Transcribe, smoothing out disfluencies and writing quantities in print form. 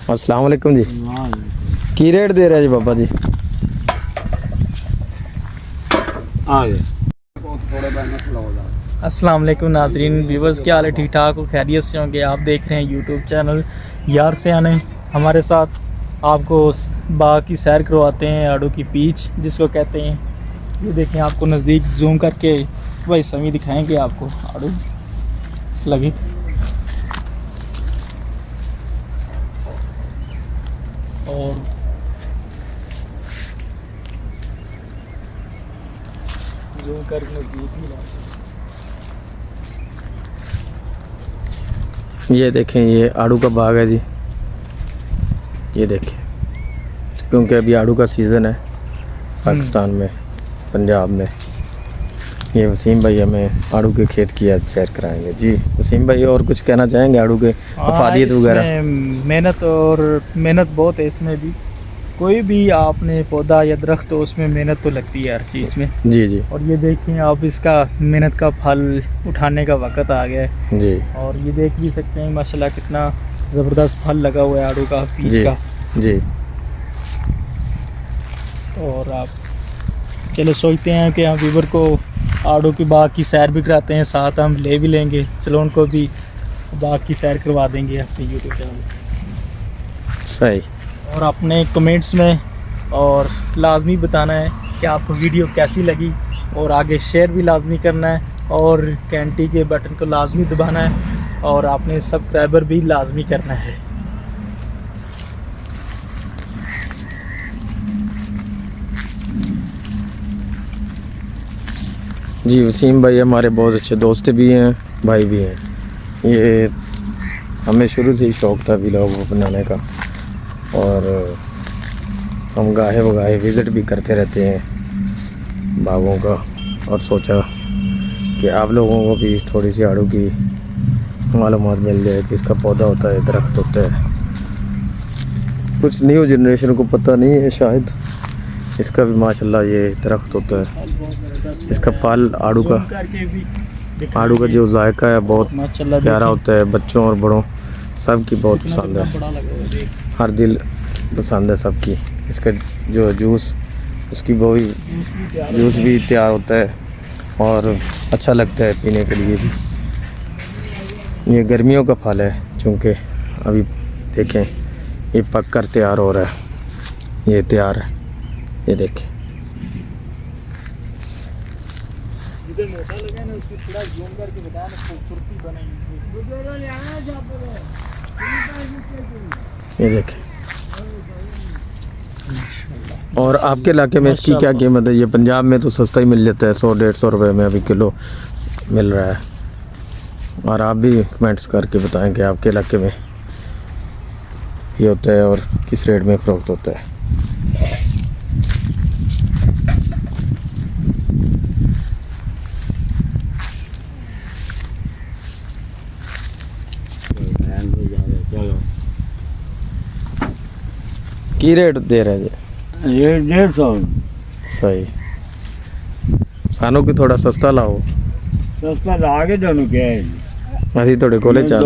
अस्सलाम वालेकुम जी। की रेट दे रहे जी बाबा जी? अस्सलाम वालेकुम नाजरीन, व्यूवर्स, क्या हाल है? ठीक ठाक और खैरियत से होंगे। आप देख रहे हैं यूट्यूब चैनल यार से आने। हमारे साथ आपको बाग की सैर करवाते हैं, आड़ू की पीच जिसको कहते हैं। ये देखें, आपको नज़दीक जूम करके वही समी दिखाएंगे आपको आड़ू लगी। और जूम करके नज़दीक ही लाते हैं। ये देखें, ये आड़ू का बाग है जी। ये देखें, क्योंकि अभी आड़ू का सीज़न है पाकिस्तान में, पंजाब में। ये वसीम भाई हमें आड़ू के खेत की आज सैर कराएंगे जी। वसीम भाई, और कुछ कहना चाहेंगे आड़ू के अफादियत वगैरह? मेहनत बहुत है इसमें भी। कोई भी आपने पौधा या दरख्त तो उसमें मेहनत तो लगती है हर चीज़ में। जी जी। और ये देखें आप, इसका मेहनत का फल उठाने का वक्त आ गया है जी और ये देख भी सकते हैं माशाल्लाह कितना ज़बरदस्त फल लगा हुआ है आड़ू का, पीच जी का। जी। और आप चलो सोचते हैं कि हम व्यूवर को आड़ू की बाग की सैर भी कराते हैं, साथ हम ले भी लेंगे। चलो उनको भी बाग की सैर करवा देंगे अपने यूट्यूब चैनल। सही। और अपने कमेंट्स में और लाजमी बताना है कि आपको वीडियो कैसी लगी, और आगे शेयर भी लाजमी करना है, और घंटी के बटन को लाजमी दबाना है, और आपने सब्सक्राइबर भी लाजमी करना है। जी, वसीम भाई हमारे बहुत अच्छे दोस्त भी हैं, भाई भी हैं। ये हमें शुरू से ही शौक़ था व्लॉग बनाने का, और हम गाहे वगाहे विज़िट भी करते रहते हैं बागों का। और सोचा कि आप लोगों को भी थोड़ी सी आड़ू की मालूमात मिल जाए कि इसका पौधा होता है, दरख्त होता है। कुछ न्यू जनरेशन को पता नहीं है शायद। इसका भी माशाल्लाह ये दरख्त होता है। इसका फल आड़ू का जो जायका है बहुत प्यारा होता है। बच्चों और बड़ों सब की बहुत पसंद है, हर दिल पसंद है सबकी। इसका जो जूस, उसकी वो जूस भी तैयार होता है और अच्छा लगता है पीने के लिए भी। ये गर्मियों का फल है, चूँकि अभी देखें ये पक कर तैयार हो रहा है। ये तैयार है, ये देखें। ये देखें। और आपके इलाके में इसकी क्या कीमत है? ये पंजाब में तो सस्ता ही मिल जाता है, 100-150 रुपये में अभी किलो मिल रहा है। और आप भी कमेंट्स करके बताएं कि आपके इलाके में ये होता है और किस रेट में फ़रोख्त होता है। की रेट दे रहे जी? ये 150। सही। सानू की थोड़ा सस्ता लाओ। सस्ता ला के ਤੁਹਾਨੂੰ ਕਿਹਾ ਹੈ ਜੀ। ਅਸੀਂ ਤੁਹਾਡੇ ਕੋਲੇ ਚੱਲ